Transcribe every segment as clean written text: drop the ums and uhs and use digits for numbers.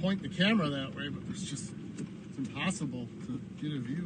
point the camera that way, but it's impossible to get a view.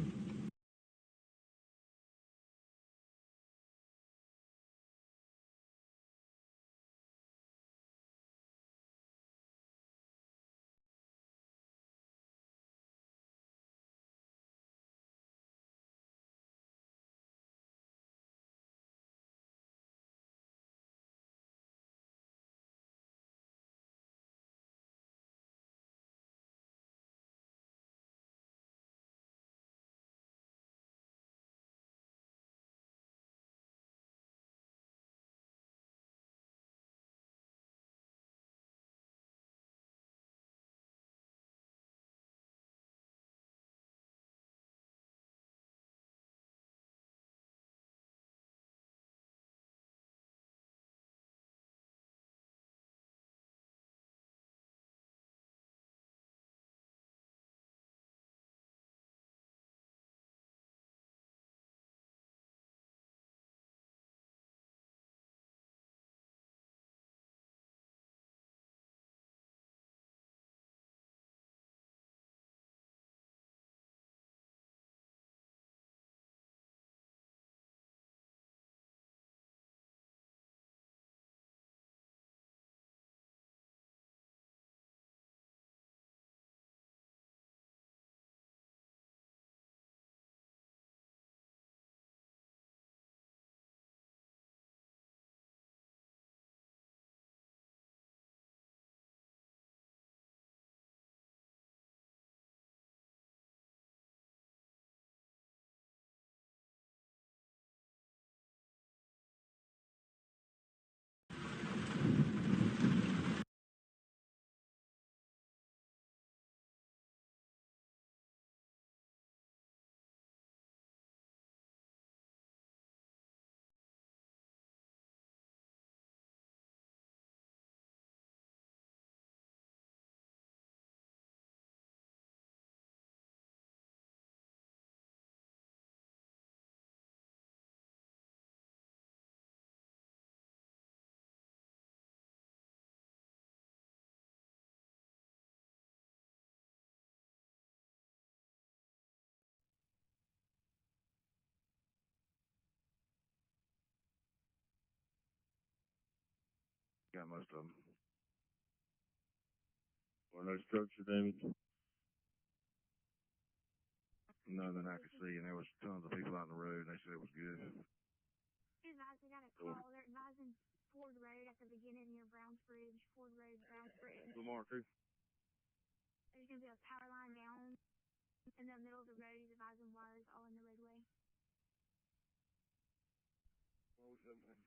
Got most of them. Were no structure damage? None that I could see, and there was tons of people out on the road, and they said it was good. We got a call. They're advising Ford Road at the beginning near Browns Bridge. Ford Road, Browns Bridge. Lamar, too? There's going to be a power line down in the middle of the road. He's advising wires all in the roadway. What was that, man?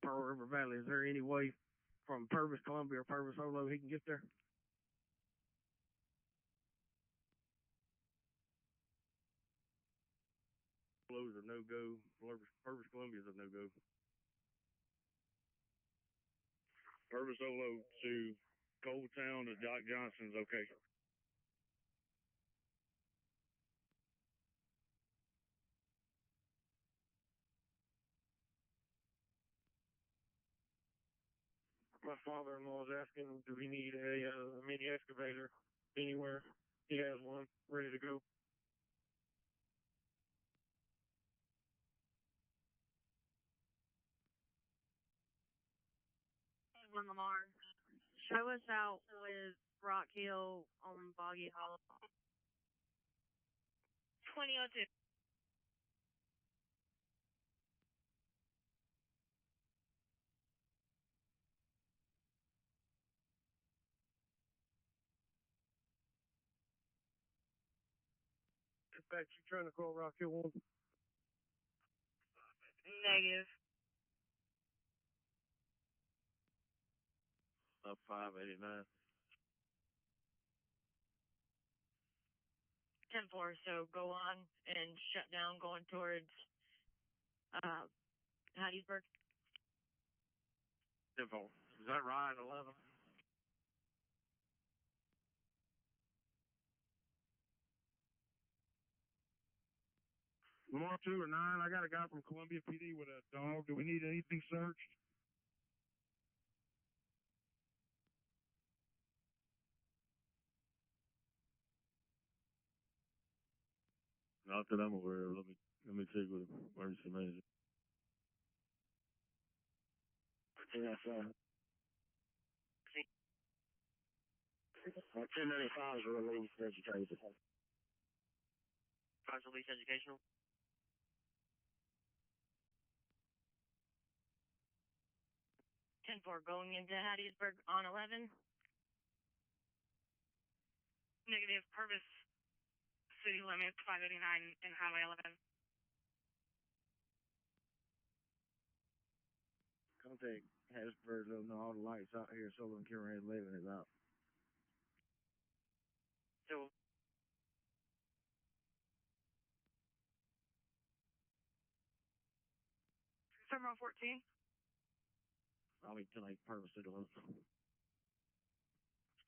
Pearl River Valley, is there any way from Purvis, Columbia, or Purvis, Olo he can get there? Olo's a no-go. Purvis, Columbia is a no-go. Purvis, Olo to Cold Town to Doc Johnson's okay. My father-in-law is asking, do we need a mini excavator anywhere? He has one ready to go. Lamar, show us out with Rock Hill on Boggy Hollow. 2002. In fact, you trying to call Rock Hill 1? Negative. Up 589. 10-4, so go on and shut down going towards Hattiesburg. 10-4. Is that right? 11? Lamar 2 or 9, I got a guy from Columbia PD with a dog. Do we need anything searched? Not that I'm aware of. Let me check with emergency manager. Yes, 1095 is released education. 5 release educational. 10-4 going into Hattiesburg on 11. Negative, Purvis city limits 589 and Highway 11. Contact Hattiesburg, let them know all the lights out here, Sullivan County 11 is out. So 714. I'll be tonight, Purvis city limits.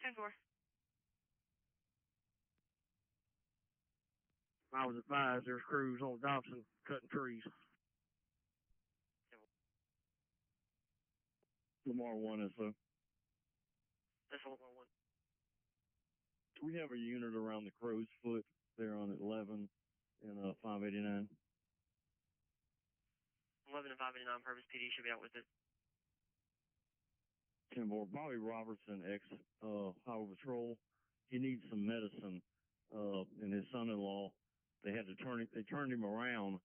10-4. I was advised there's crews on Dobson cutting trees. Lamar 1 is that's all 1. we have a unit around the Crow's Foot there on 11 and 589. 11 and 589 Purvis PD should be out with it. 10-4, Bobby Robertson, Highway Patrol. He needs some medicine, and his son-in-law, they turned him around,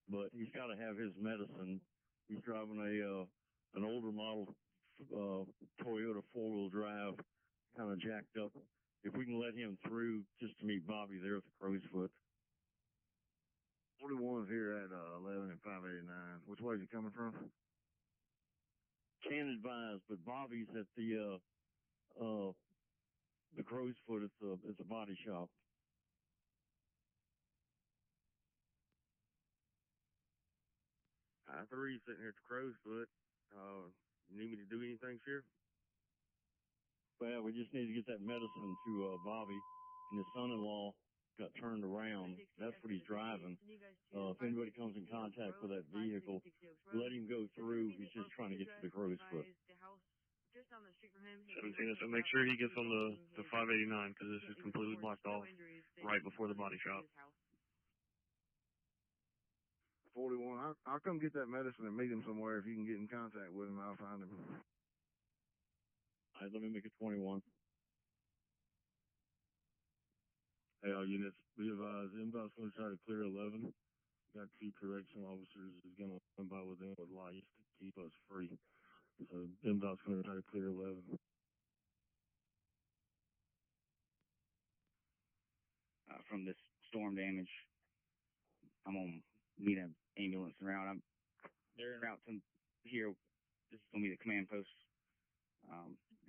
but he's got to have his medicine. He's driving an older model, Toyota 4-wheel drive, kind of jacked up. If we can let him through just to meet Bobby there at the Crow's Foot. 41's here at 11 and 589. Which way is he coming from? Can't advise, but Bobby's at the Crow's Foot. It's a body shop. I-3 sitting here at the Crow's Foot. You need me to do anything, Sheriff? Well, we just need to get that medicine to Bobby, and his son-in-law got turned around. That's what he's driving. If anybody comes in contact with that vehicle, let him go through. He's just trying to get to the Crow's Foot. Just on the street from him. 17, so make sure he gets on the 589 because this is completely blocked off right before the body shop. 41, I'll come get that medicine and meet him somewhere. If you can get in contact with him, I'll find him. All right, let me make it 21. Hey, all units, be advised, inbound's going to try to clear 11. Got 2 correctional officers is going to come by with them with lights to keep us free. So inbound's going to try to clear 11. From this storm damage, I'm going to need an ambulance around. They're en route to here. This is going to be the command post.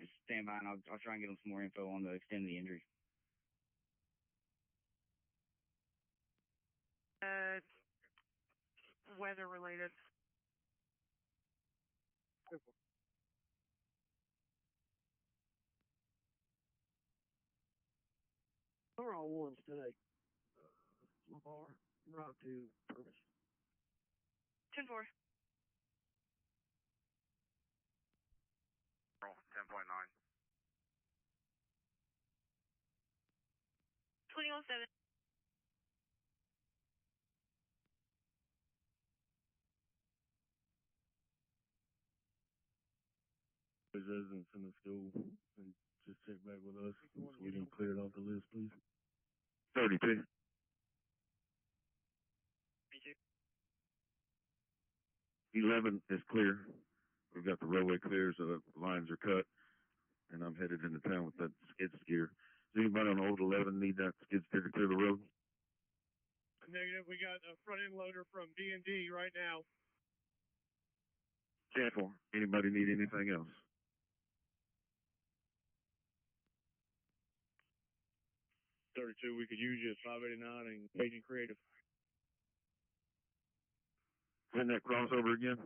Just stand by and I'll try and get them some more info on the extent of the injury. Weather related. We're all ones today. Lamar, Rock 2, Purvis. 10-4. 10.9. 21-7. His residents in the school and just check back with us so we can clear it off the list, please. 32. 11 is clear. We've got the roadway clear, so the lines are cut, and I'm headed into town with that skid steer. Does anybody on old 11 need that skid steer to clear the road? Negative. We got a front end loader from D&D right now. 10-4. Anybody need anything else? We could use you at 589 and Cajun Creative. When that crossover again?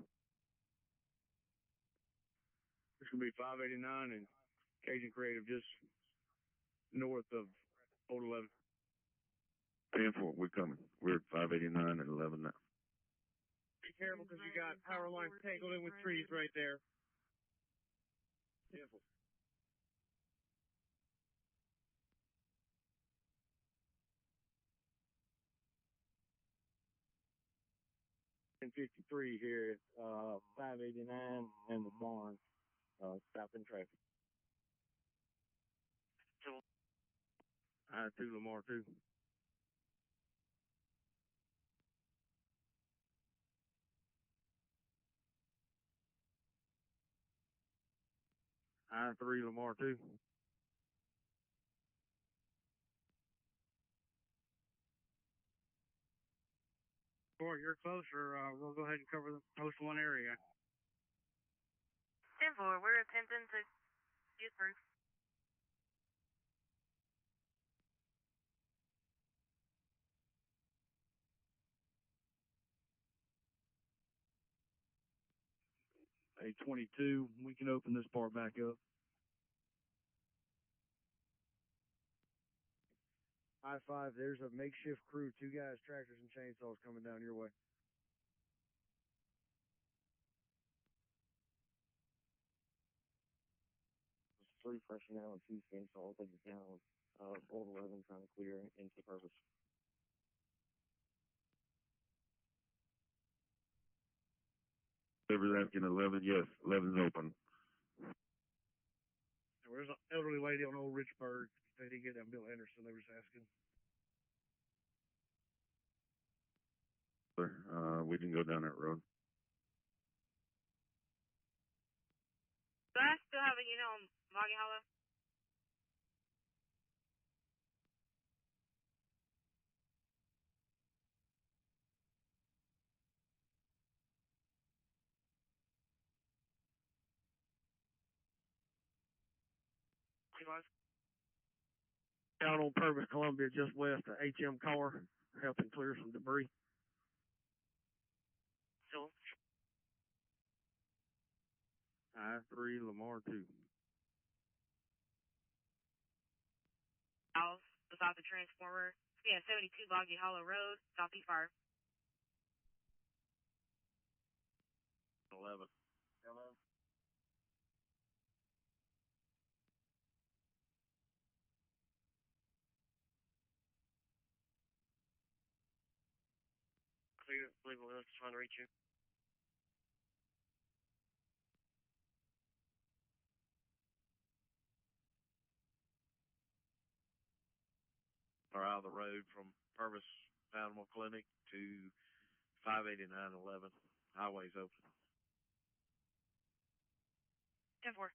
It's going to be 589 and Cajun Creative just north of Old 11. 10-4, we're coming. We're at 589 and 11 now. Be careful because you got power lines tangled in with trees right there. Careful. 53 here at 589 and the barn, stopping traffic. I-2 Lamar 2. I-3 Lamar 2. Before you're closer, we'll go ahead and cover the post 1 area. 10-4, we're attempting to get through. A22, we can open this part back up. I-5, there's a makeshift crew, 2 guys, tractors and chainsaws coming down your way. There's 3 personnel and 2 chainsaws taken down. Old 11 trying to clear into Purvis. Whoever's asking 11, yes, 11's open. There's an elderly lady on Old Richburg. They didn't get that Bill Henderson. They were just asking. We can go down that road. Do I still have a unit on Boggy Hollow? Out on Purvis, Columbia, just west of HM Car, helping clear some debris. So, I-3 Lamar 2. South, beside the transformer. Yeah, 72 Boggy Hollow Road, southeast fire. 11. Clear, believe it was trying to reach you. Or out of the road from Purvis Animal Clinic to 589-11. Highway's open. 10-4.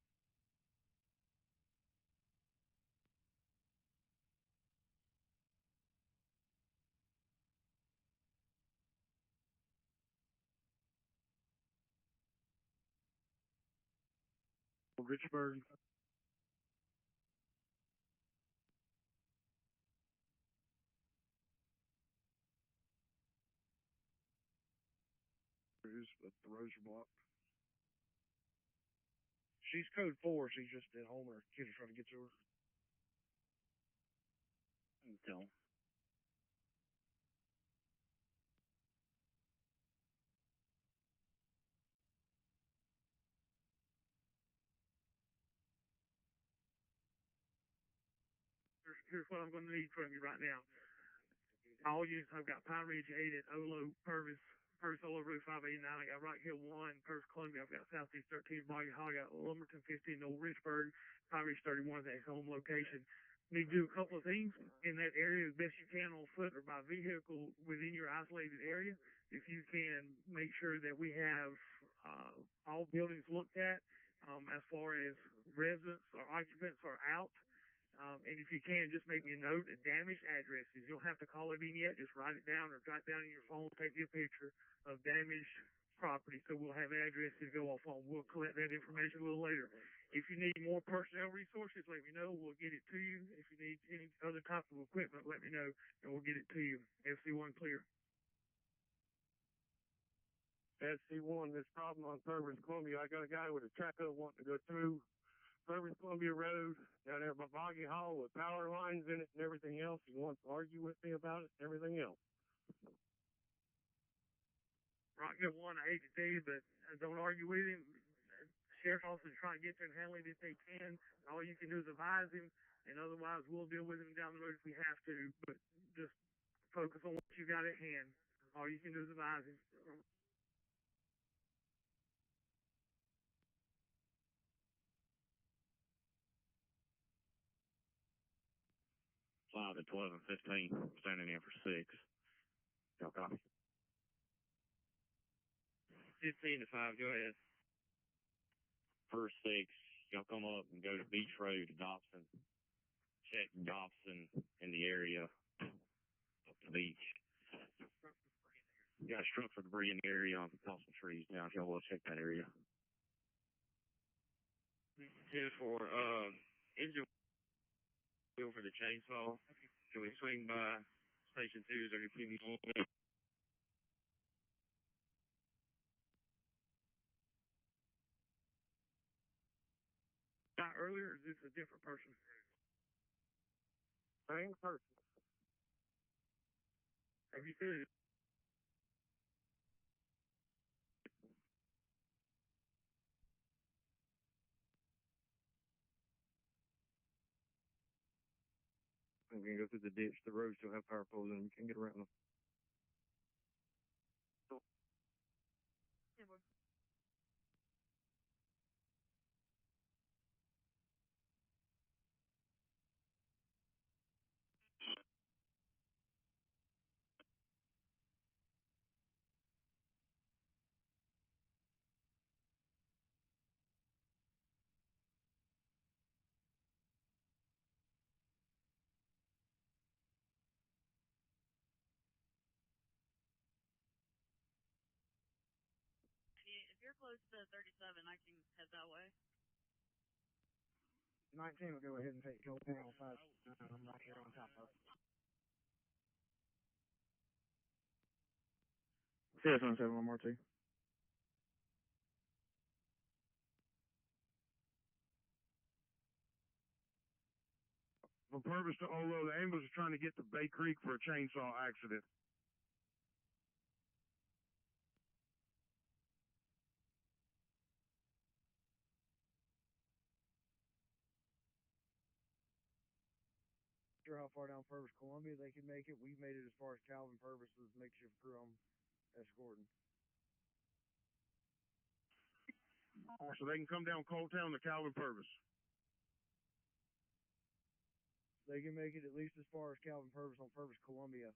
Richburg. But the roads are blocked. She's code 4. She's just at home. Her kids are trying to get to her. Tell 'em. Here's what I'm going to need from you right now. All you, I've got Pine Ridge 8 at Olo, Purvis Olo Roof 589. I got Rock Hill 1, Purvis Columbia. I've got Southeast 13, Boggy Hollow. I got Lumberton 15, Old Richburg, Pine Ridge 31 at home location. You need to do a couple of things in that area as best you can on foot or by vehicle within your isolated area. If you can make sure that we have all buildings looked at as far as residents or occupants are out. And if you can, just make me a note of damaged addresses. You don't have to call it in yet. Just write it down or jot down in your phone. Take me a picture of damaged property so we'll have addresses to go off on. We'll collect that information a little later. If you need more personnel resources, let me know. We'll get it to you. If you need any other type of equipment, let me know, and we'll get it to you. FC1 clear. FC1, this problem on Purvis, Columbia. I got a guy with a track up wanting to go through Purvis Columbia Road down there by Boggy Hall with power lines in it and everything else. He wants to argue with me about it and everything else. Rock Hill 1, I hate to tell you, but don't argue with him. Sheriff's office is trying to get there and handle it if they can. All you can do is advise him, and otherwise we'll deal with him down the road if we have to. But just focus on what you got at hand. All you can do is advise him. 5 to 12 and 15, standing in for 6. Y'all copy? 15 to 5, go ahead. First 6, y'all come up and go to Beach Road to Dobson. Check Dobson in the area up the beach. You got structural debris in the area on the some trees now. If y'all will check that area. 10 for engine wheel for the chainsaw. Can we swing by Station 2? Is there any previous one? Not earlier, or is this a different person? Same person. Have you seen it? I'm gonna go through the ditch. The roads still have power poles in them. You can get around them. If you're close to 37, I can head that way. 19 will go ahead and take Joe Town 5. I'm right here on top of it. CS 17 one more too. From Purvis to Olo, the ambulance is trying to get to Bay Creek for a chainsaw accident. Sure how far down Purvis, Columbia they can make it. We've made it as far as Calvin Purvis's makeshift crew on escorting. So they can come down Cold Town to Calvin Purvis. They can make it at least as far as Calvin Purvis on Purvis, Columbia.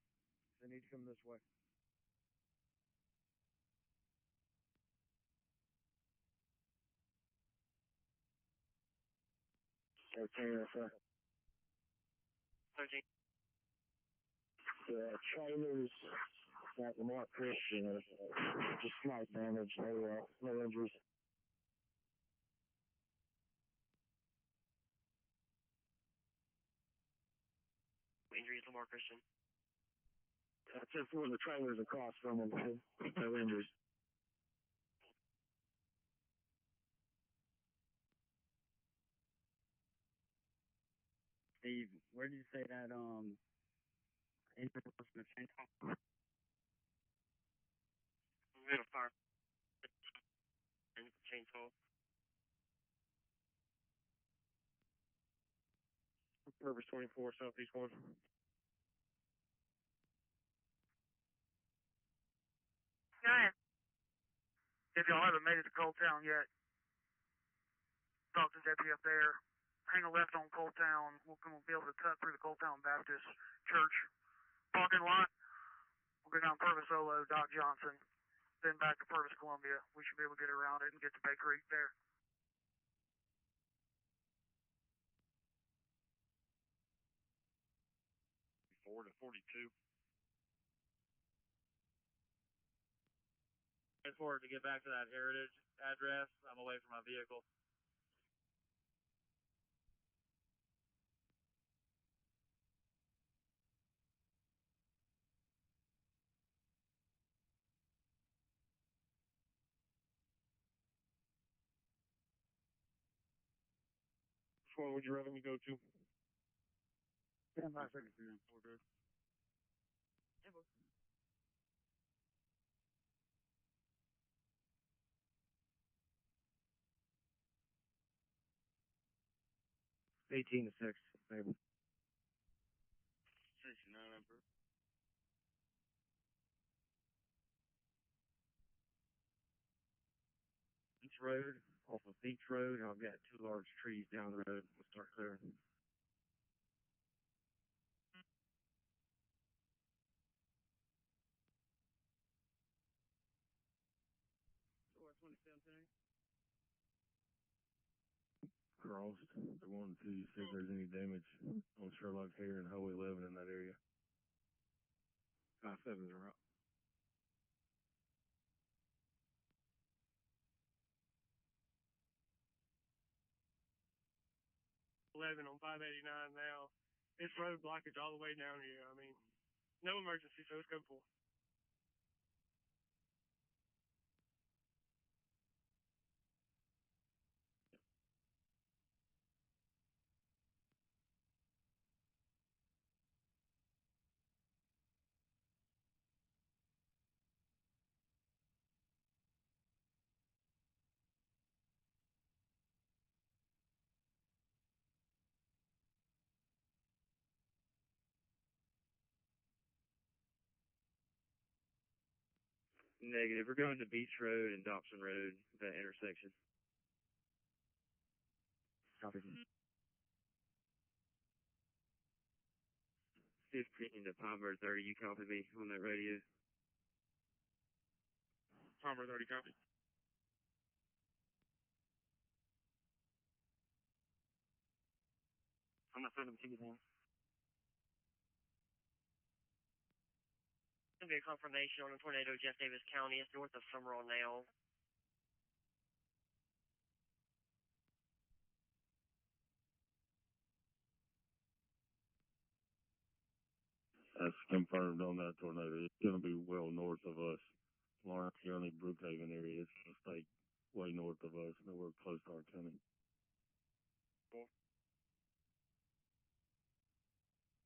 They need to come this way. Okay, sir. 13. The trailers at Lamar Christian just slight damage, no injuries. Injuries, Lamar Christian. That's just one of the trailers across from them, no injuries. Steve, where did you say that injury was from the chainsaw? We had a fire and chainsaw. Purvis 24, Southeast 1. Go ahead. If y'all haven't made it to Cold Town yet, talk to the deputy up there. Hang a left on Cold Town. We'll be able to cut through the Cold Town Baptist Church parking lot. We'll go down Purvis Olo, Doc Johnson, then back to Purvis, Columbia. We should be able to get around it and get to Bay Creek there. 4 to 42. It's forward to get back to that Heritage address. I'm away from my vehicle. Which one would you rather me go to? 10-5 seconds. We're good. 18-6, maybe. 69, Emperor. Beach Road, off of Beach Road, I've got 2 large trees down the road. We'll start clearing. Crossed. They wanted to see if there's any damage on Sherlock Hair and Highway 11 in that area. 5-7s are up. On 589 now. It's road blockage all the way down here. I mean, no emergency, so it's go for. Negative. We're going to Beach Road and Dobson Road, that intersection. Copy. 15 to Palmer 30, you copy me on that radio? Palmer 30, copy. I'm not sending to you now. Gonna be a confirmation on a tornado, Jeff Davis County. It's north of Summerall now. That's confirmed on that tornado. It's going to be well north of us. Lawrence County, Brookhaven area. It's going to stay way north of us. Nowhere close to our county.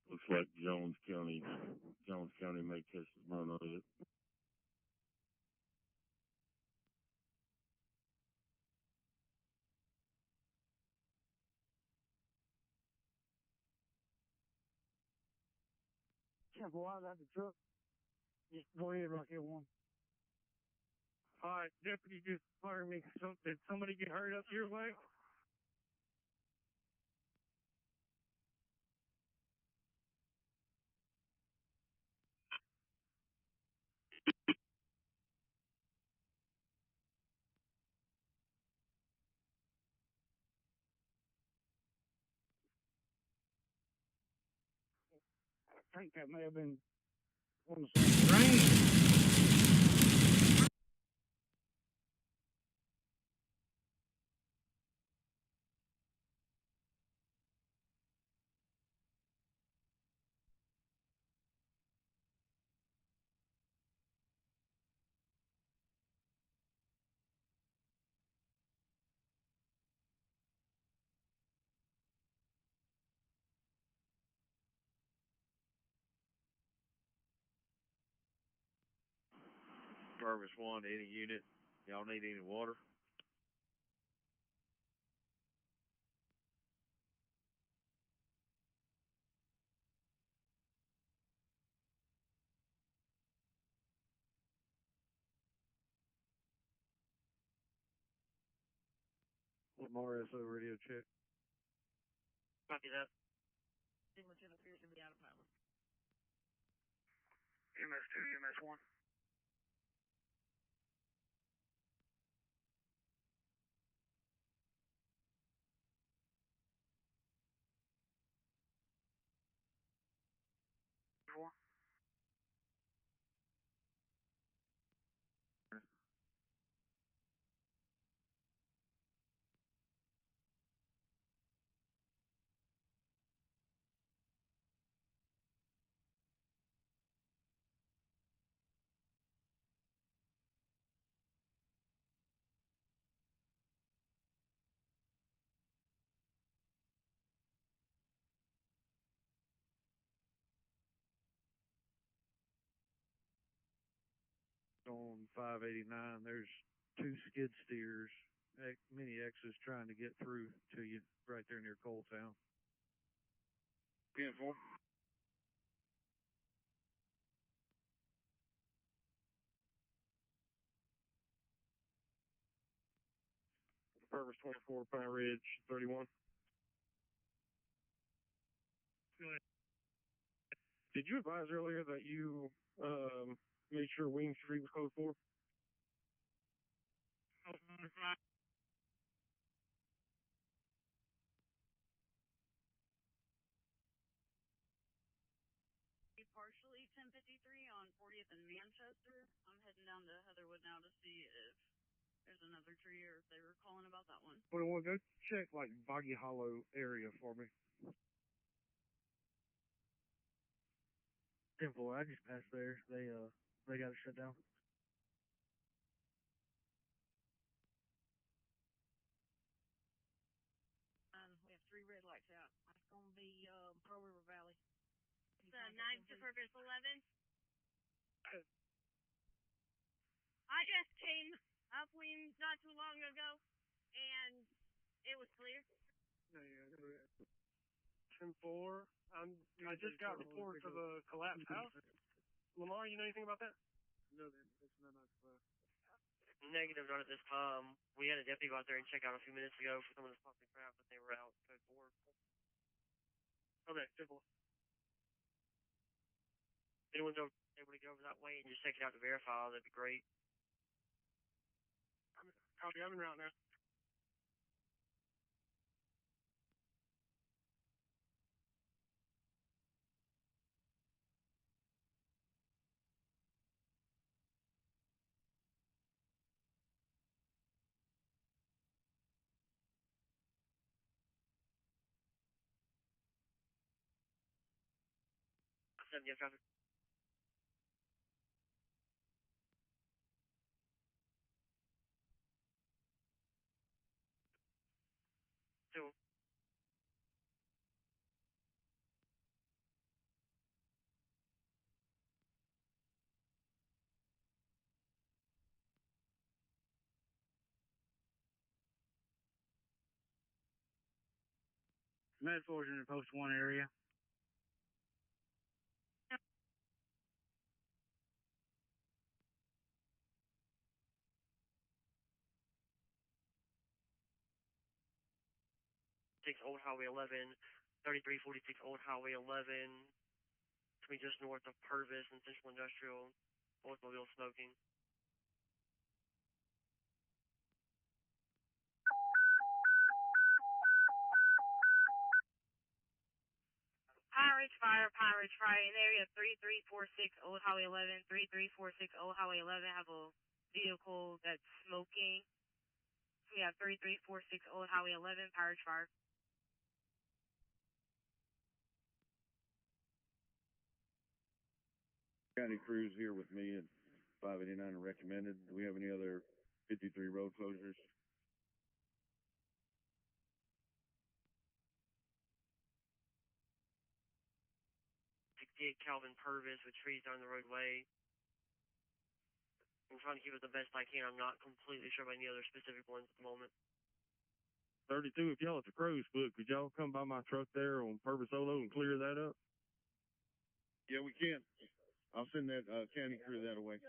Looks like Jones County may catch the brunt of it. Yeah, boy, I got the truck. Just go ahead, Rock Hill 1. Alright, deputy just fired me. So, did somebody get hurt up your way? I think that may have been on the rain. Purvis 1 to any unit. Y'all need any water? RSO radio check. Copy that. Lieutenant appears to be out of power. MS2, MS1. 589. There's two skid steers, mini X's trying to get through to you right there near Coal Town. 10-4. Purvis 24, Pine Ridge 31. Did you advise earlier that you made sure Wing Street was code 4? Partially 1053 on 40th and Manchester. I'm heading down to Heatherwood now to see if there's another tree or if they were calling about that one. 21, go check like Boggy Hollow area for me. 10-4, I just passed there. They got it shut down. We have 3 red lights out. It's gonna be Pearl River Valley. The 9 to Purvis 11. I just came upwind not too long ago, and it was clear. No, yeah. 10-4. I just got reports of a collapsed house. Lamar, you know anything about that? No, it's not us. Negative, not at this time. We had a deputy go out there and check out a few minutes ago for some of the fucking crap, but they were out code 4. Okay, 10-4. Anyone's able to get over that way and just check it out to verify, that'd be great. Copy, I'm en route now. Yeah, traffic. Two. Med-4's in the post 1 area. Old Highway 11, 3346 Old Highway 11, to be just north of Purvis and Central Industrial, Oldsmobile smoking. Pine Ridge Fire in area 3346 Old Highway 11, 3346 Old Highway 11 have a vehicle that's smoking. We have 3346 Old Highway 11, Pine Ridge Fire. County crews here with me at 589 and recommended. Do we have any other 53 road closures? Calvin Purvis with trees down the roadway. I'm trying to keep it the best I can. I'm not completely sure about any other specific ones at the moment. 32, if y'all at the Crow's Foot, could y'all come by my truck there on Purvis Solo and clear that up? Yeah, we can. I'll send that county crew that away.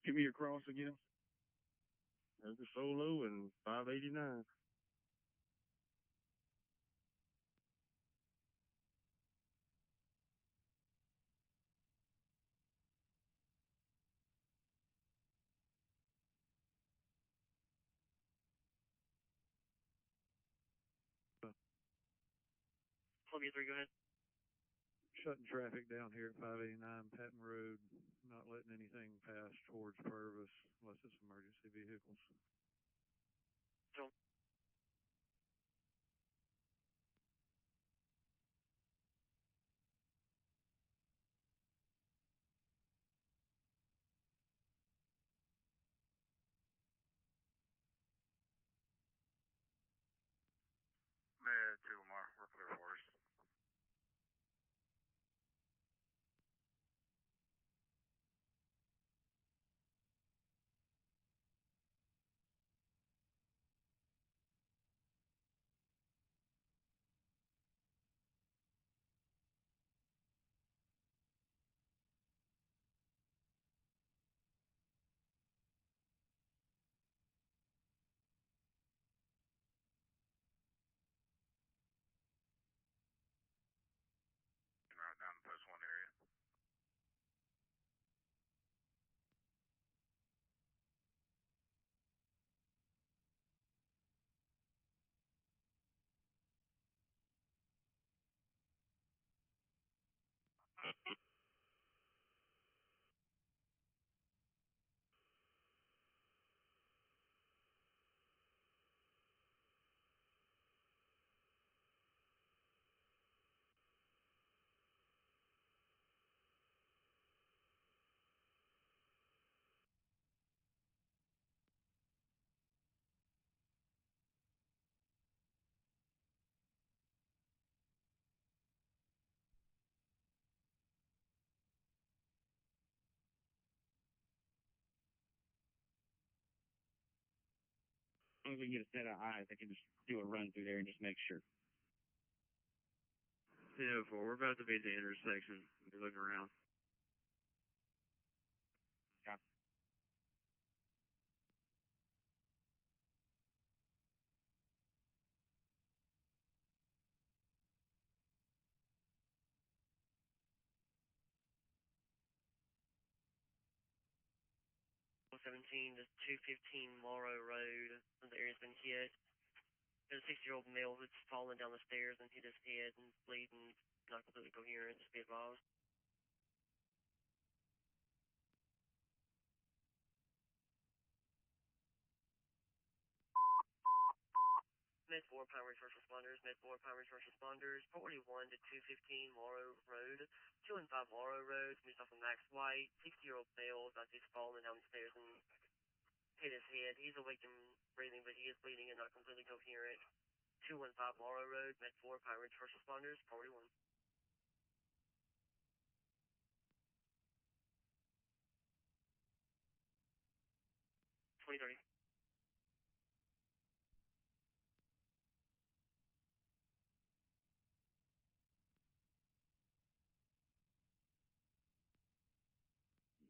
Give me your cross again. Purvis Solo and 589. Columbia 3, go ahead. Shutting traffic down here at 589 Patton Road, not letting anything pass towards Purvis unless it's emergency vehicles. So, Med 2, Lamar. We're clear for us. long as we can get a set of eyes, I can just do a run through there and just make sure. 10-4, we're about to be at the intersection. We're looking around. Copy. .17 to 215 Morrow Road. The area's been hit. There's a 60-year-old male that's fallen down the stairs and hit his head and bleeding, not completely coherent. Just be advised. Med 4 primary first responders. Med 4 primary first responders. 41 to 215 Morrow Road. 2 and 5 Morrow Road. Moved off of Max White. 60-year-old male about to fallen down the stairs and hit his head. He's awake and breathing, but he is bleeding and not completely coherent. 215 Morrow Road, Med 4, primary first responders, 41. 2030.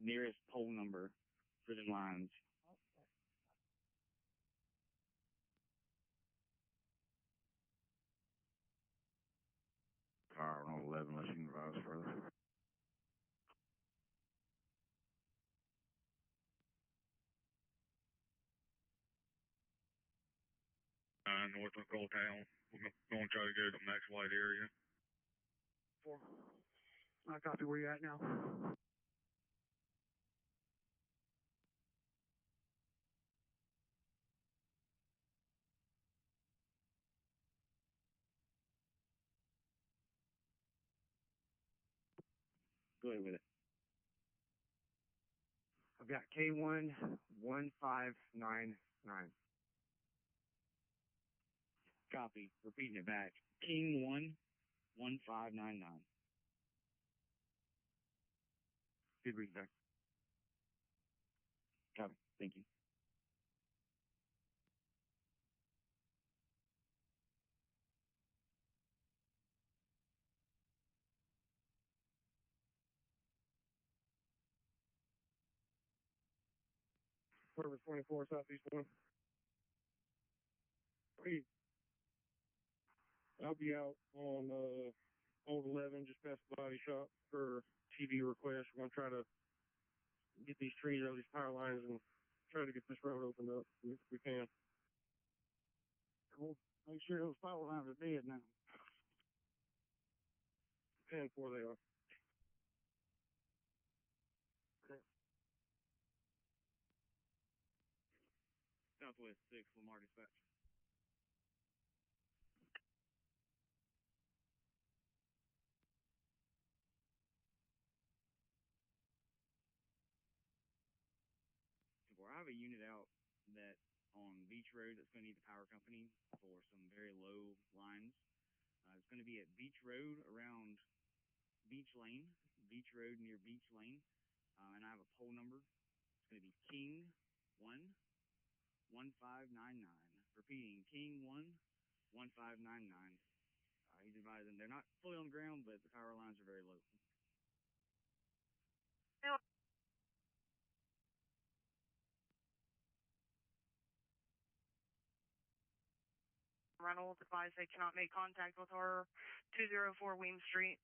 Nearest pole number for the lines. Car on 11, unless you can advise further. North of Gold Town. We're going to try to go to the Max White area. 4. I copy where you're at now. Go ahead with it. I've got K1-1599. Copy. Repeating it back. King 1-1599. Good read back. Copy. Thank you. Purvis 24, Southeast 1. Hey, I'll be out on Old 11, just past the body shop for TV requests. We're going to try to get these trees out of these power lines and try to get this road opened up if we can. Cool. Make sure those power lines are dead now. 10-4 they are. Southwest 6, Lamar Dispatch. I have a unit out that on Beach Road that's going to need the power company for some very low lines. It's going to be at Beach Road around Beach Lane, Beach Road near Beach Lane, and I have a pole number. It's going to be King 1-1599. Repeating, King 1-1599. He's advising they're not fully on the ground, but the power lines are very low. Reynolds advised they cannot make contact with her. 204 Weems Street.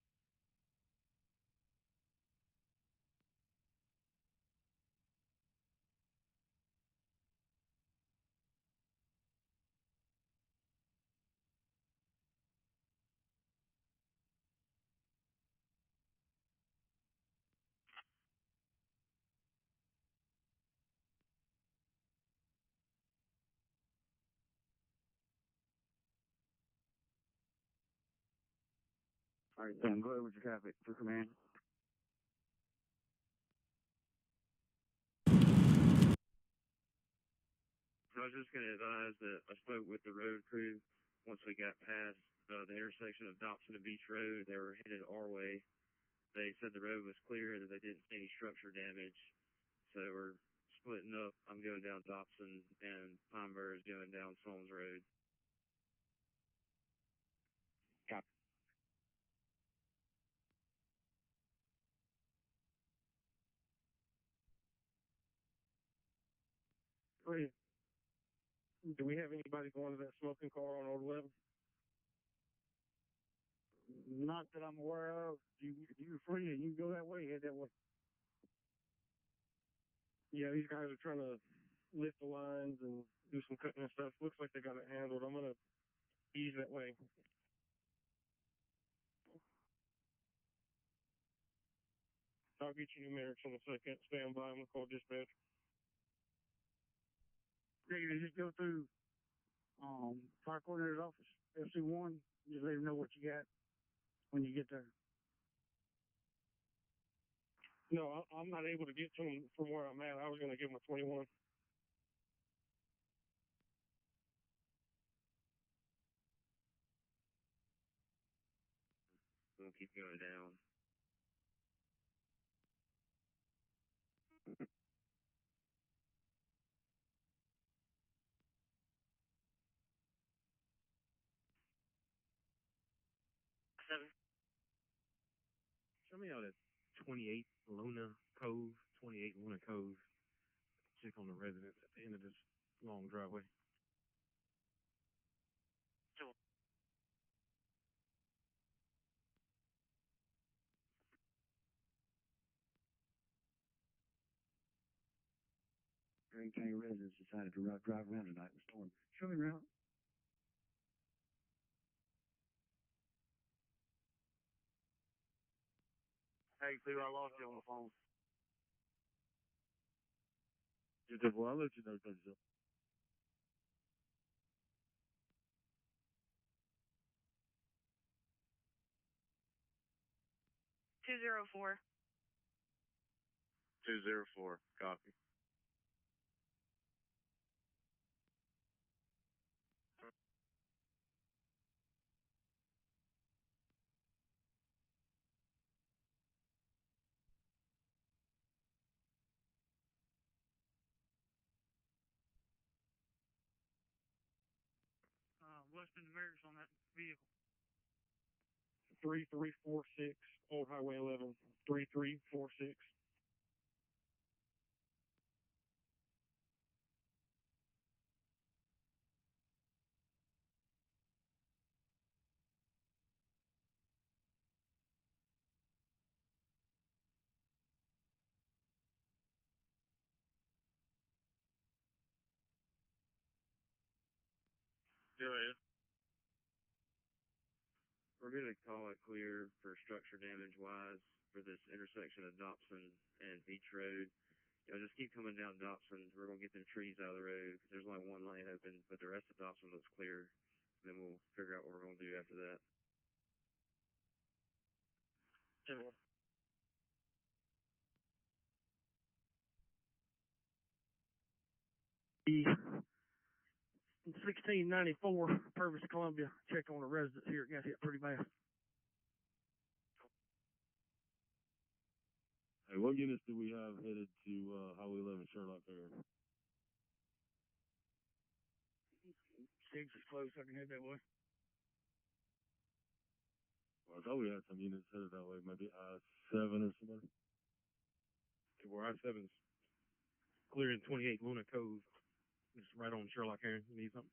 All right, Sam, go ahead with your traffic for command. I was just going to advise that I spoke with the road crew once we got past the intersection of Dobson and Beach Road. They were headed our way. They said the road was clear and that they didn't see any structure damage. So we're splitting up. I'm going down Dobson, and Pineberry is going down Sloan's Road. Copy. Great. Do we have anybody going to that smoking car on Old 11? Not that I'm aware of. You're free, and you can go that way, head that way. Yeah, these guys are trying to lift the lines and do some cutting and stuff. Looks like they got it handled. I'm going to ease that way. I'll get you numerics in a second. Stand by. I'm going to call dispatch. Negative, just go through fire coordinator's office, FC1. Just let him know what you got when you get there. No, I'm not able to get to him from where I'm at. I was going to give him a 21. We'll keep going down. Show me out at 28 Luna Cove. Check on the residents at the end of this long driveway. Sure. Green County residents decided to drive around tonight in the storm. Show me around. Hey, Cleo, I lost you on the phone. Well, I'll let you know, so. 204. 204. Copy. What's the numerics on that vehicle? 3346 Old Highway 11. 3346. Go ahead. We're going to call it clear for structure damage wise for this intersection of Dobson and Beach Road. Just keep coming down Dobson. We're going to get them trees out of the road. There's only one lane open, but the rest of Dobson looks clear. Then we'll figure out what we're going to do after that. Yeah. 1694 Purvis, Columbia. Check on the residents here. It got hit pretty bad. Hey, what units do we have headed to Highway 11 Sherlock area? 6 is close. I can head that way. Well, I thought we had some units headed that way. Maybe I-7 or something. Where I-7's clearing 28 Luna Cove. Just right on Sherlock Aaron. You need something?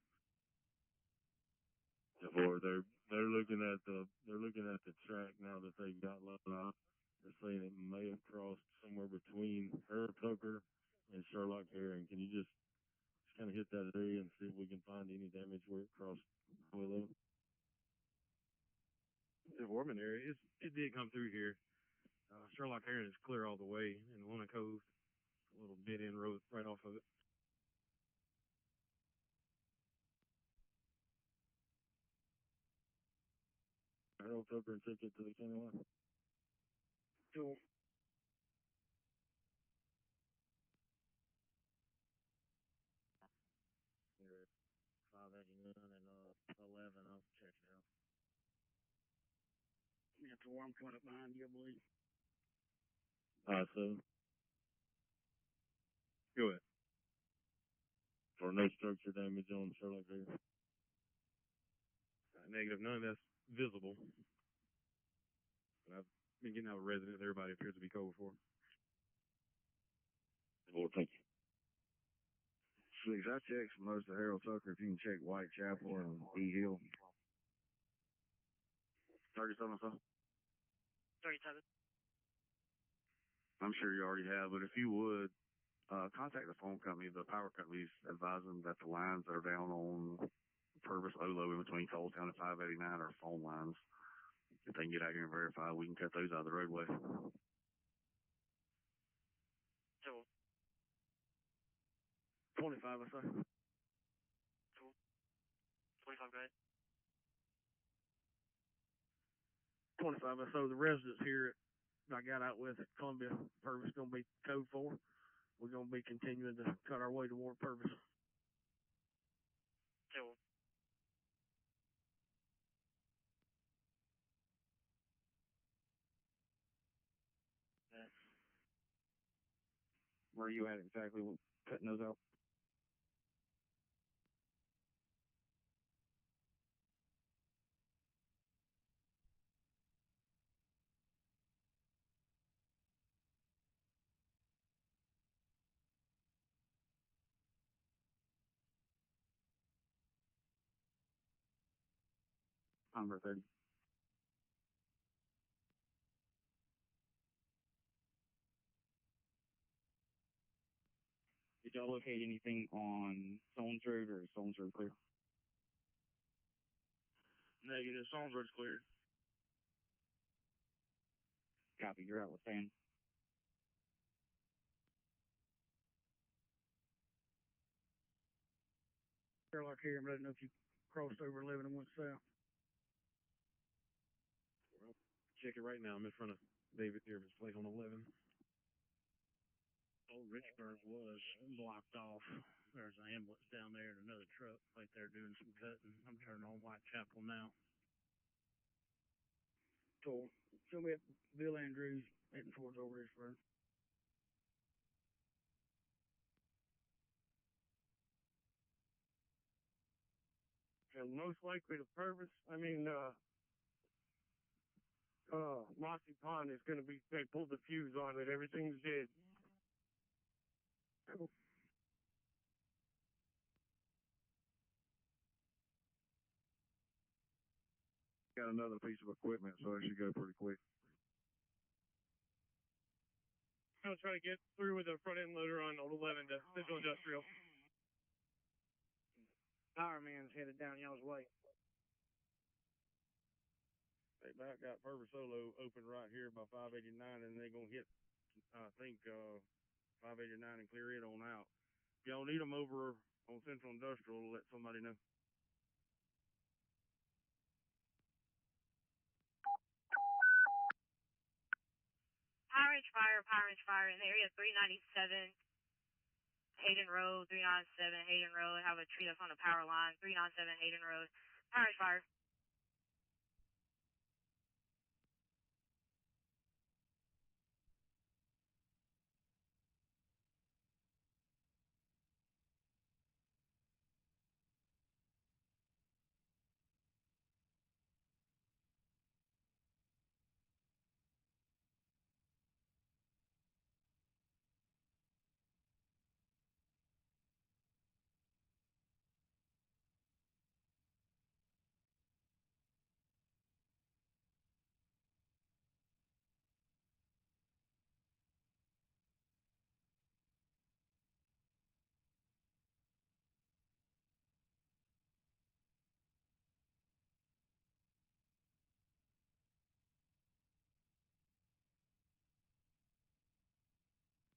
Or they're looking at the track now that they got left out. They're saying it may have crossed somewhere between Tucker and Sherlock Aaron. Can you just kind of hit that area and see if we can find any damage where it crossed Willow? The Orman area, it did come through here. Sherlock Aaron is clear all the way, and Luna Cove, a little dead-end road right off of it. Harold Tucker and take it to the county line. Cool. You're at 589 and 11. I'll check it out. That's where I'm coming up behind you, I believe. I-7. Go ahead. Or no structure damage on Sherlock area? Negative, none of that's visible. But I've been getting out of residents. Everybody appears to be cold for. Well, thank you. Please, I checked most of Harold Tucker. If you can check Whitechapel and E Hill. 37, sir. 37. I'm sure you already have, but if you would, contact the phone company. The power companies advise them that the lines that are down on Purvis Olo in between Tolltown and 589 are phone lines. If they can get out here and verify, we can cut those out of the roadway. So, 25, I say. 25, go ahead. 25, I so the residents here I got out with at Columbia Purvis going to be code 4. We're going to be continuing to cut our way toward Purvis. So, Where are you at exactly? Cutting those out? Number 30. Did y'all locate anything on Stones Road or is Stones Road clear? Negative. Stones Road's cleared. Copy. You're out with Stan. Sherlock here. I don't know if you crossed over 11 and went south. Well, check it right now. I'm in front of David Irvin's place on 11. Old Richburg was blocked off. There's an ambulance down there and another truck right there doing some cutting. I'm turning on Whitechapel now. So, show me Bill Andrews heading towards Old Richburg. And most likely the Purvis, Mossy Pond is going to be, they pulled the fuse on it. Everything's dead. Got another piece of equipment, so it should go pretty quick. I'm going to try to get through with a front end loader on Old 11 to Central Industrial. Power man's headed down y'all's way. They about got Purvis Solo open right here by 589, and they're going to hit, I think, 589 and clear it on out. If y'all need them over on Central Industrial, let somebody know. Power Ridge Fire in area 397 Hayden Road, 397 Hayden Road. Have a tree that's on the power line, 397 Hayden Road. Power Ridge Fire.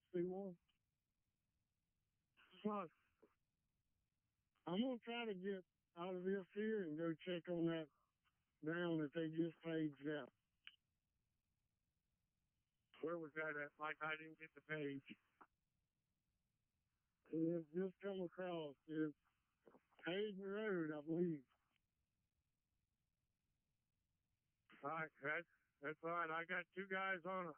C1. Fuck. I'm going to try to get out of this here and go check on that down that they just paged out. Where was that at? Like, I didn't get the page. It's just come across. It's Hayden Road, I believe. All right, that's all right. I got two guys on a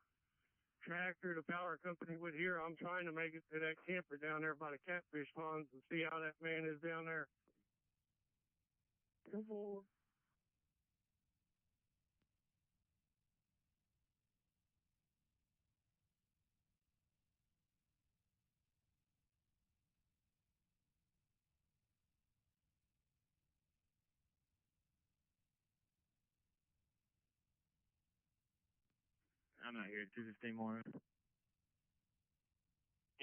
tractor, the power company would hear I'm trying to make it to that camper down there by the catfish ponds and see how that man is down there. Come on. I'm out here at 215 more.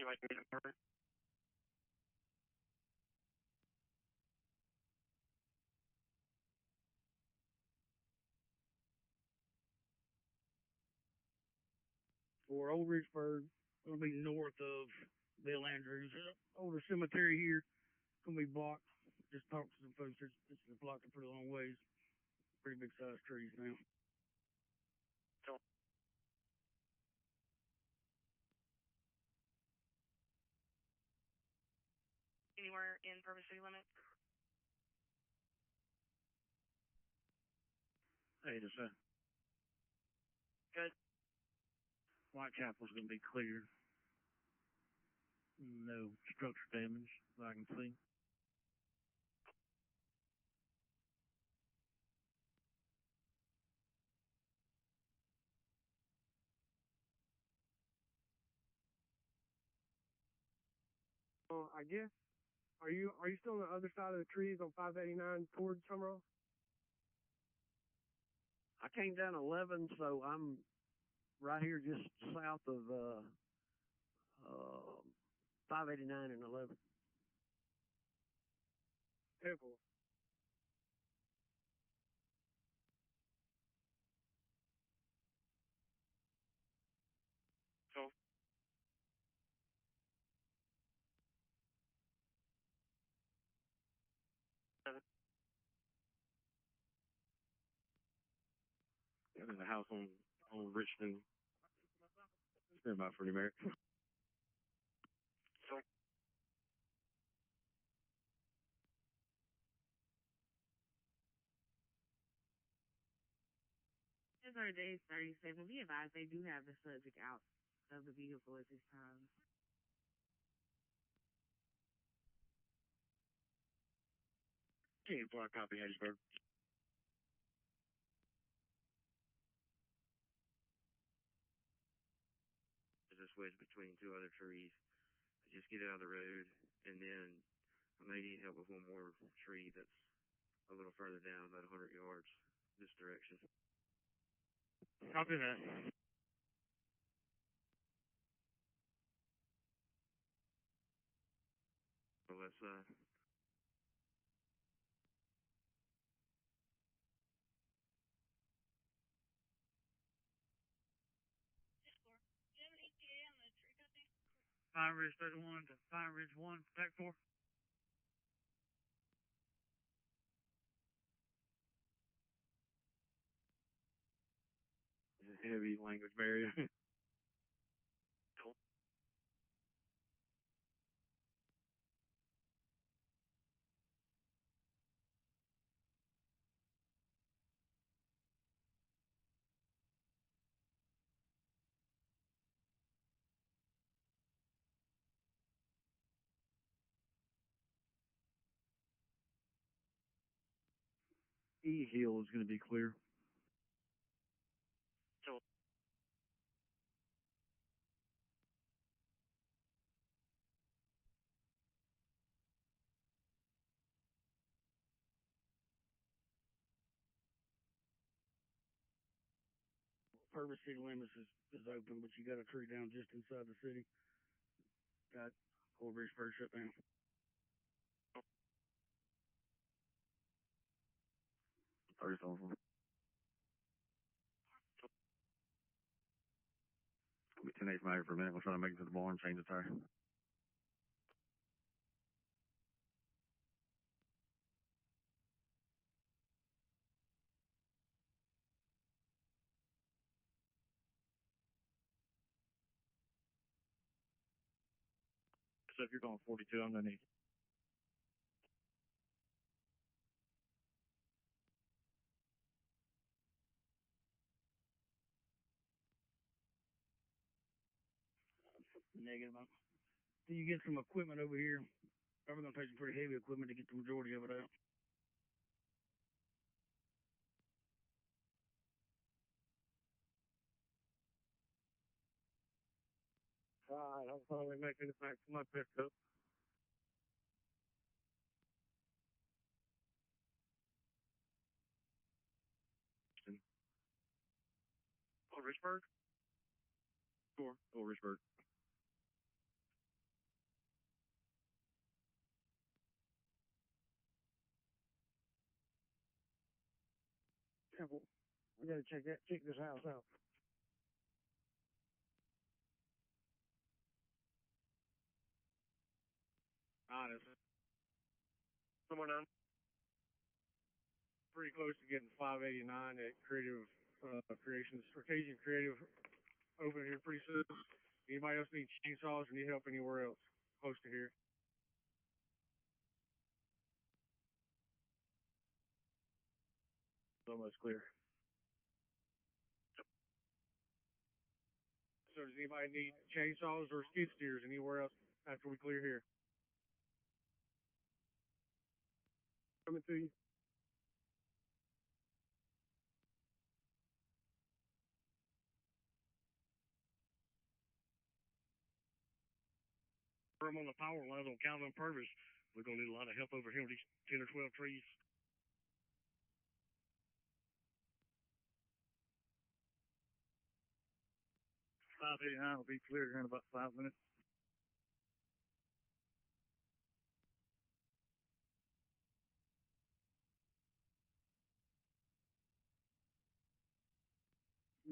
You like me to hurry? For Old Richburg, it'll be north of Bill Andrews. Older cemetery here, gonna be blocked. Just talked to some folks. It's blocked a pretty long ways. Pretty big sized trees now. Anywhere in Purvis city limits? Hey, just Good. Whitechapel's gonna be cleared. No structure damage that I can see. I guess. Are you still on the other side of the trees on 589 towards Summerall? I came down 11, so I'm right here just south of 589 and 11. Careful. So, There's a house on Richmond. It's been about 40 minutes. so, 30 days, 37. Be advised, they do have the subject out of the vehicle at this time. Yeah, black copy, Hattiesburg. There's this wedge between two other trees. Just get out of the road, and then I may need help with one more tree that's a little further down, about 100 yards this direction. Copy that. On the left side. Pine Ridge 31 to Pine Ridge 1, back 4. Heavy language barrier. E Hill is going to be clear. so, Purvis city limits is open, but you got a tree down just inside the city. Got Old Richburg shut down. First off, I'll be 10 8 from out here for a minute. We'll try to make it to the barn, change the tire. So if you're going 42, I'm going to need Negative. So you get some equipment over here. Probably gonna take some pretty heavy equipment to get the majority of it out. Alright, I'll probably make it back to my pickup. Oh, Richburg? Sure. Oh, Richburg. Yeah, well, we gotta check this house out. Honest. Someone on? Pretty close to getting 589 at Creative Creations, Circadian Creative, open here pretty soon. Anybody else need chainsaws or need help anywhere else close to here? It's almost clear. So does anybody need chainsaws or skid steers anywhere else after we clear here? Coming to you. I'm on the power lines on Calvin Purvis. We're gonna need a lot of help over here with these 10 or 12 trees. $5.89 will be clear here in about 5 minutes.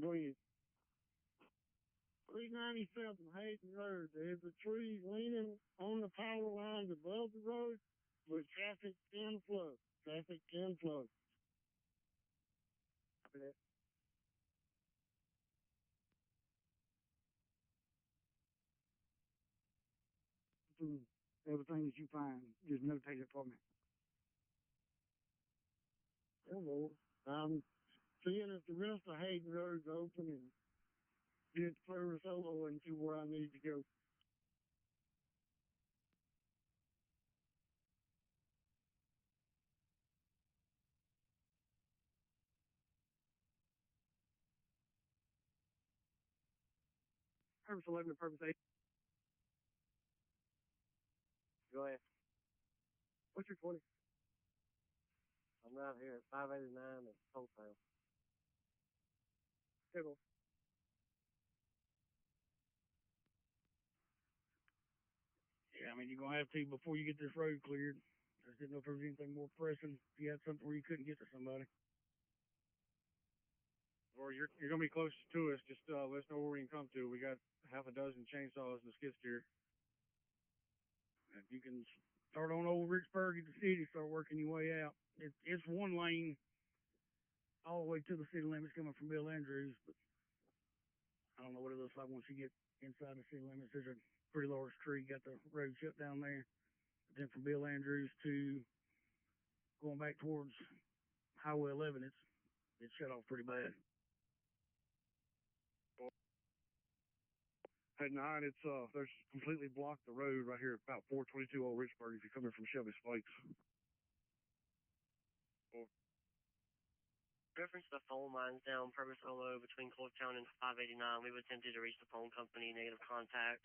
Go ahead. 397 Hayden Road. There's a tree leaning on the power lines above the road with traffic inflow. Traffic inflow. Copy that. Everything that you find, just notate it for me. Hello. I'm seeing if the rest of Hayden Road's open and get further solo into where I need to go. Purpose 11 and Purpose 8. Go ahead. What's your 20? I'm right here at 589 at Town. Hello. Yeah, I mean, you're gonna have to before you get this road cleared. I just didn't know if there was anything more pressing. If you had something where you couldn't get to somebody. Or you're gonna be close to us. Just let us know where we can come to. We got half a dozen chainsaws and a skid steer. If you can start on Old Richburg at the city, start working your way out. It's one lane all the way to the city limits coming from Bill Andrews, but I don't know what it looks like once you get inside the city limits. There's a pretty large tree, got the road shut down there. But then from Bill Andrews to going back towards Highway 11, it's shut off pretty bad. At 9, it's there's completely blocked the road right here at about 422 Old Richburg if you're coming from Chevy Spikes. Reference the phone lines down Purvis Olo between Clarktown and 589. We've attempted to reach the phone company, negative contact.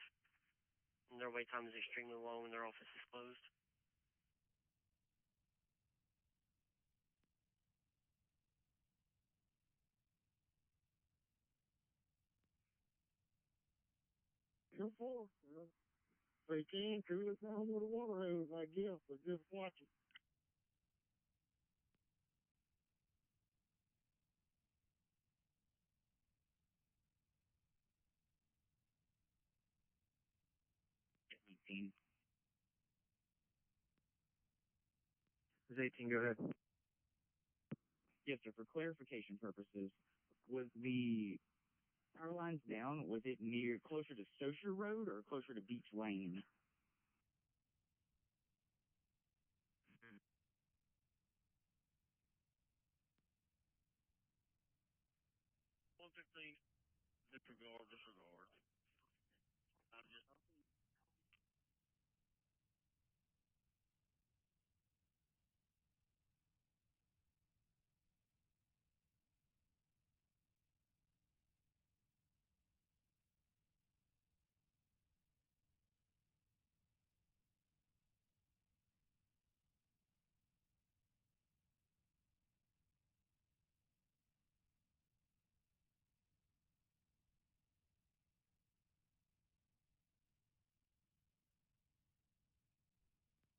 And their wait time is extremely long and their office is closed. You're full. They can cool it down with a water hose, I guess, but just watch it. It's 18, go ahead. Yes, sir. For clarification purposes, was the power lines down? Was it near closer to Socher Road or closer to Beach Lane? Disregard.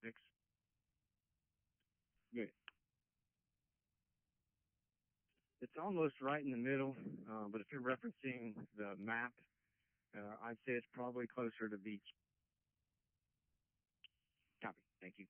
6. Good. It's almost right in the middle, but if you're referencing the map, I'd say it's probably closer to beach. Copy. Thank you.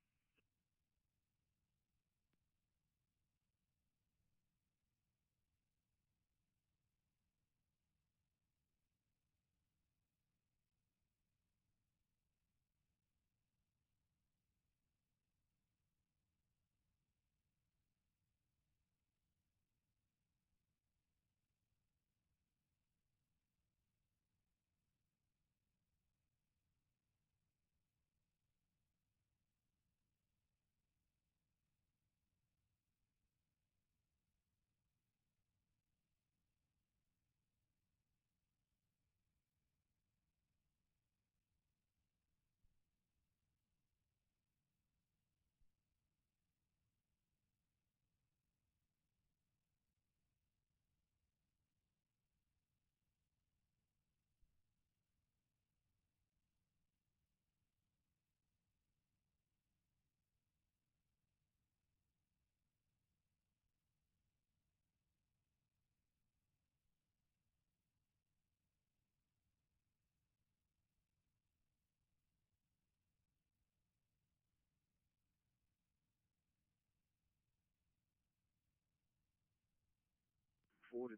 $43.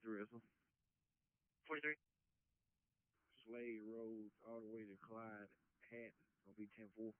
43. Slade Road all the way to Clyde Hatton. It'll be 10-4.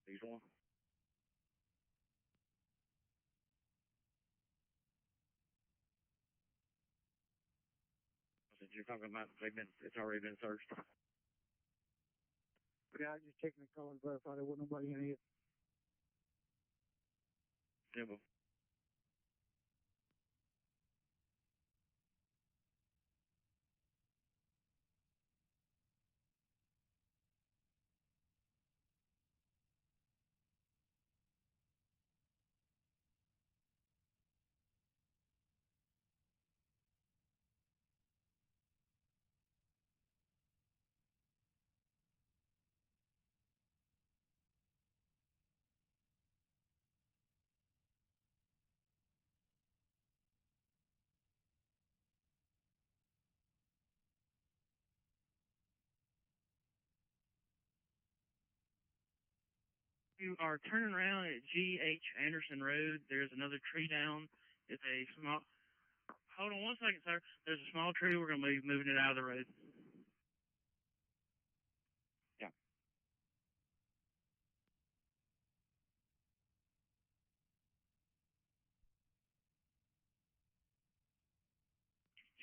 These one. Since you're talking about it's already been searched. Yeah, I just checking the call and verify there wasn't nobody in here. Yeah, well. You are turning around at G.H. Anderson Road. There's another tree down. It's a small. Hold on 1 second, sir. There's a small tree. We're going to be moving it out of the road. Yeah.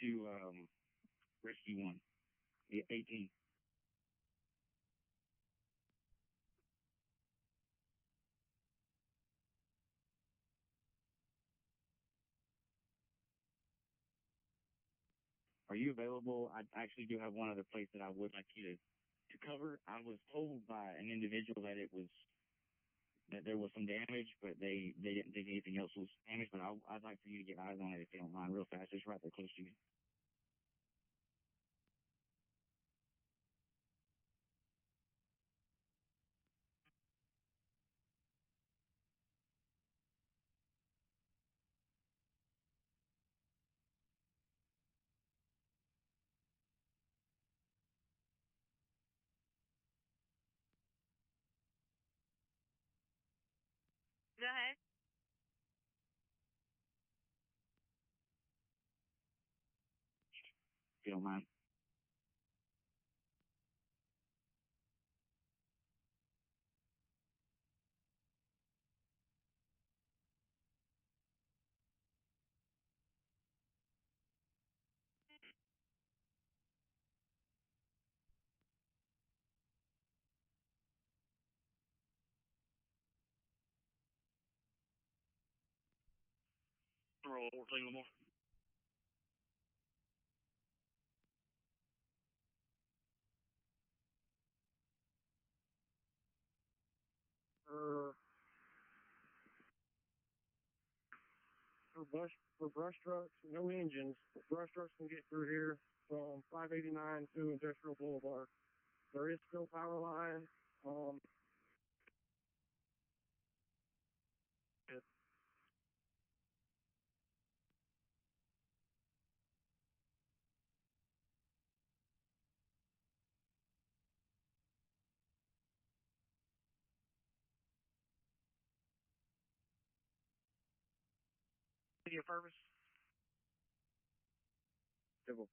To Rescue 1. 18. Are you available? I actually do have one other place that I would like you to cover. I was told by an individual that that there was some damage, but they didn't think anything else was damaged. But I'd like for you to get eyes on it if you don't mind, real fast. It's right there close to you. Go ahead. If you don't mind. Roll 14 Lamar. For brush trucks, no engines. Brush trucks can get through here from 589 to Industrial Boulevard. There is still power line. City of Purvis. Civil.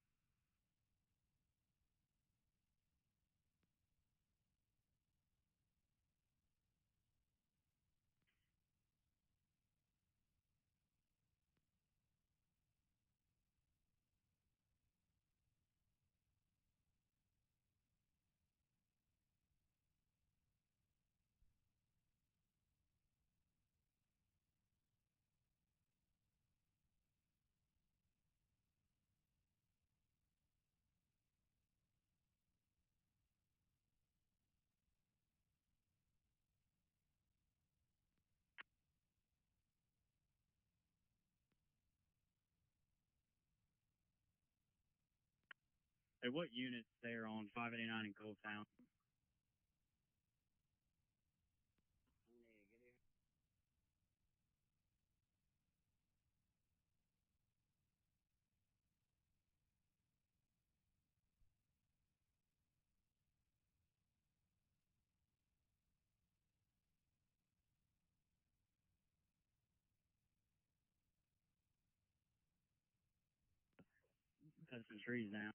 Hey, what unit's there on 589 in Cold Town? Cut some trees down.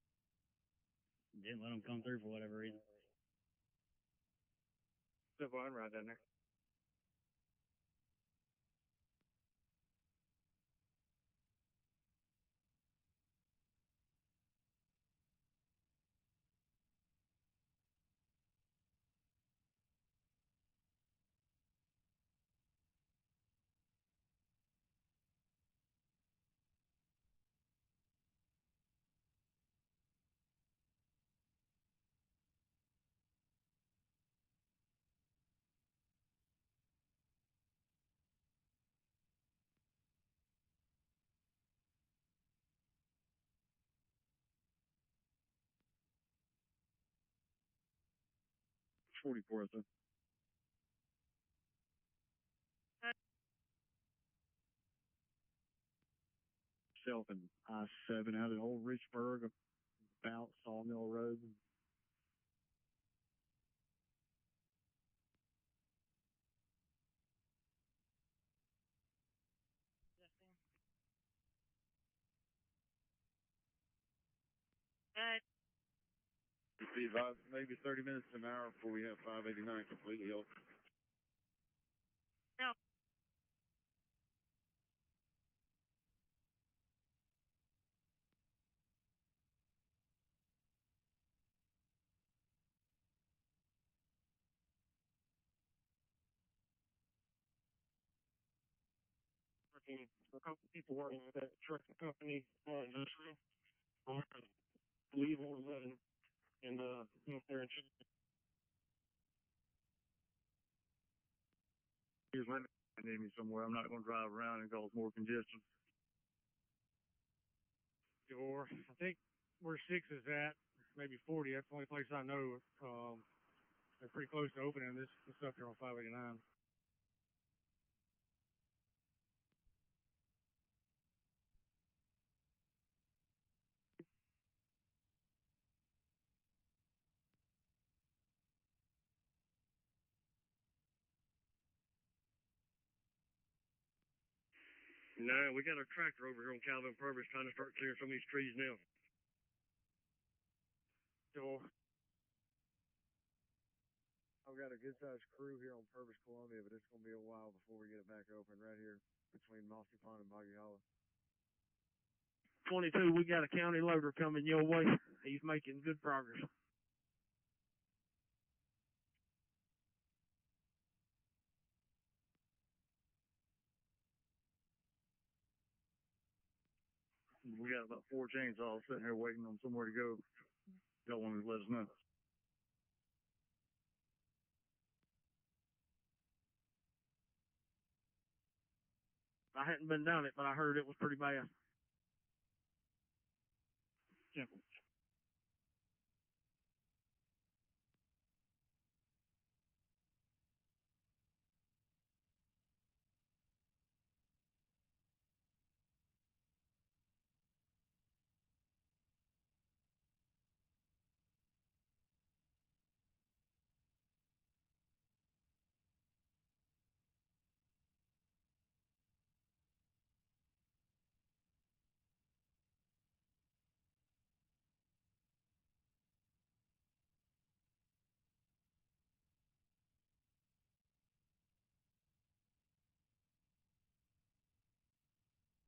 Didn't let them come through for whatever reason. Civil, I'm right down there. $44, sir. Self and I-7 out of Old Richburg, about Sawmill Road. Good. Just be advised, maybe 30 minutes to an hour before we have 589 completely open. No. Working, a couple people working at that trucking company, Industrial. I believe it was in there in Here's my need me somewhere. I'm not going to drive around and cause more congestion. Or I think where 6 is at, maybe 40. That's the only place I know. They're pretty close to opening this stuff here on 589. No, we got our tractor over here on Calvin Purvis trying to start clearing some of these trees now. So, I've got a good sized crew here on Purvis, Columbia, but it's gonna be a while before we get it back open right here between Mossy Pond and Boggy Hollow. 22, we got a county loader coming your way. He's making good progress. We got about 4 chainsaws sitting here waiting on somewhere to go. Y'all want to let us know? I hadn't been down it, but I heard it was pretty bad. yeah.